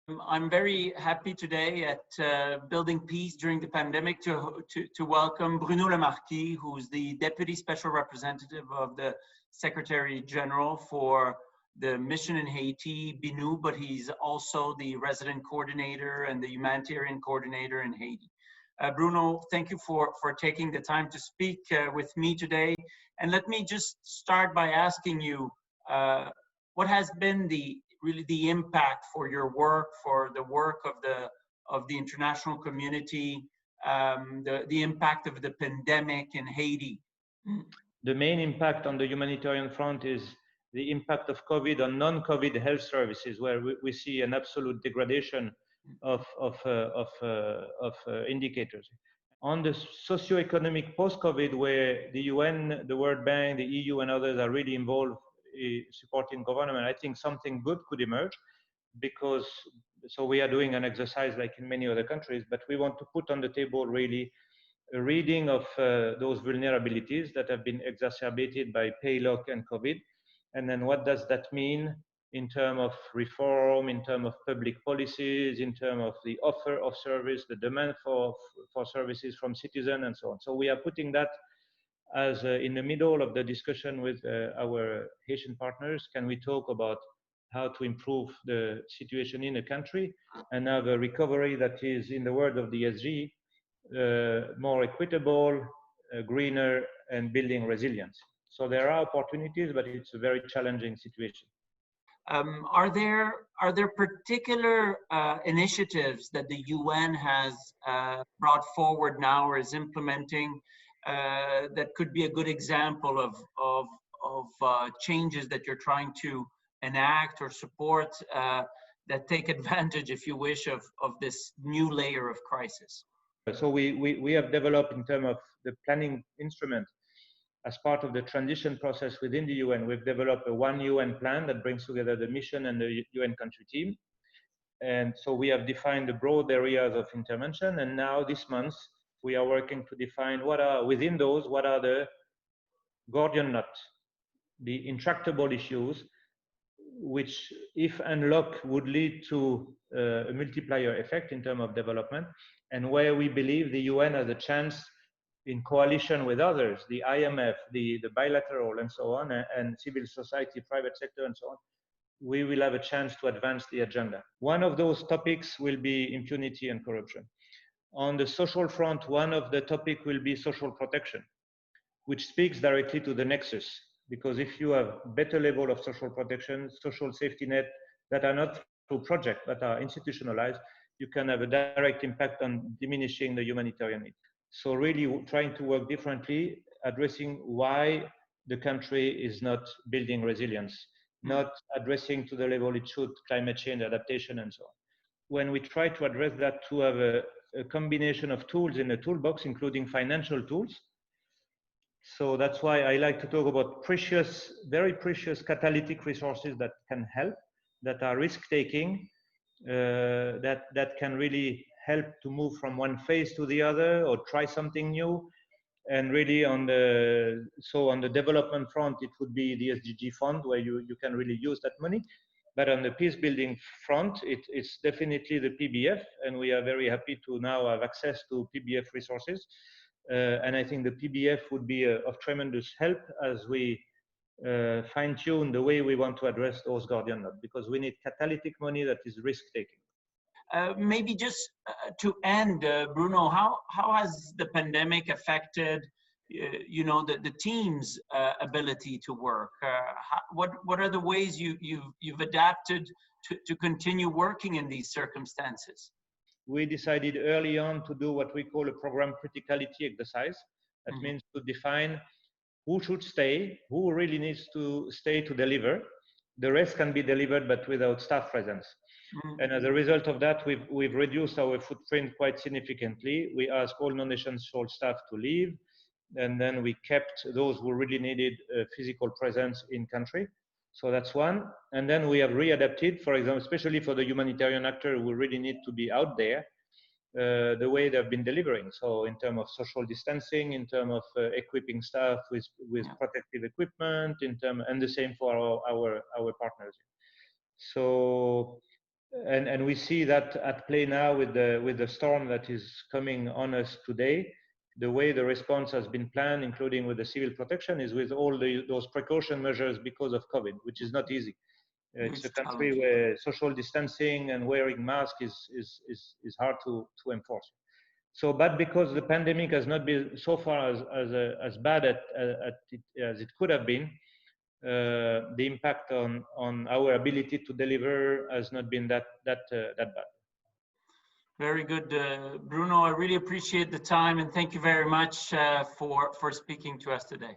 I'm very happy today at Building Peace during the pandemic to welcome Bruno Lemarquis, who's the Deputy Special Representative of the Secretary General for the mission in Haiti, BINU, but he's also the resident coordinator and the humanitarian coordinator in Haiti. Bruno, thank you for taking the time to speak with me today. And let me just start by asking you, what has been really the impact for your work, for the work of the international community, the impact of the pandemic in Haiti? The main impact on the humanitarian front is the impact of COVID on non-COVID health services, where we see an absolute degradation of indicators. On the socio-economic post-COVID, where the UN, the World Bank, the EU, and others are really involved supporting government, I think something good could emerge, because so we are doing an exercise like in many other countries, but we want to put on the table really a reading of those vulnerabilities that have been exacerbated by paylock and COVID, and then what does that mean in terms of reform, in terms of public policies, in terms of the offer of service, the demand for services from citizens, and so on. So we are putting that as in the middle of the discussion with our Haitian partners. Can we talk about how to improve the situation in a country and have a recovery that is, in the word of the ESG, more equitable, greener, and building resilience. So there are opportunities, but it's a very challenging situation. Are there particular initiatives that the UN has brought forward now or is implementing that could be a good example of changes that you're trying to enact or support that take advantage, if you wish, of this new layer of crisis? So we have developed, in terms of the planning instrument, as part of the transition process within the UN, we've developed a one UN plan that brings together the mission and the UN country team. And so we have defined the broad areas of intervention. And now this month, we are working to define within those, what are the guardian knots, the intractable issues, which, if unlocked, would lead to a multiplier effect in terms of development, and where we believe the UN has a chance, in coalition with others, the IMF, the bilateral, and so on, and civil society, private sector, and so on, we will have a chance to advance the agenda. One of those topics will be impunity and corruption. On the social front, one of the topics will be social protection, which speaks directly to the nexus. Because if you have better level of social protection, social safety net that are not through project, but are institutionalized, you can have a direct impact on diminishing the humanitarian need. So really trying to work differently, addressing why the country is not building resilience, not addressing to the level it should, climate change, adaptation, and so on. When we try to address that, to have a combination of tools in the toolbox, including financial tools. So that's why I like to talk about precious, very precious catalytic resources that can help, that are risk-taking, that can really help to move from one phase to the other or try something new. And really on the development front, it would be the SDG fund, where you can really use that money. But on the peace building front, it's definitely the PBF, and we are very happy to now have access to PBF resources. And I think the PBF would be of tremendous help as we fine-tune the way we want to address those guardian nodes, because we need catalytic money that is risk-taking. Maybe just to end, Bruno, how has the pandemic affected, the team's ability to work? What are the ways you've adapted to continue working in these circumstances? We decided early on to do what we call a program criticality exercise. That means to define who should stay, who really needs to stay to deliver. The rest can be delivered, but without staff presence. And as a result of that, we've reduced our footprint quite significantly. We asked all non-essential staff to leave, and then we kept those who really needed physical presence in country. So that's one. And then we have readapted, for example, especially for the humanitarian actor who really need to be out there, the way they've been delivering. So in terms of social distancing, in terms of equipping staff with protective equipment, and the same for our partners. So and we see that at play now with the storm that is coming on us today. The way the response has been planned, including with the civil protection, is with all those precaution measures because of COVID, which is not easy. It's a country where social distancing and wearing masks is hard to enforce. So, but because the pandemic has not been so far as bad as it could have been, the impact on our ability to deliver has not been that bad. Very good, Bruno. I really appreciate the time, and thank you very much for speaking to us today.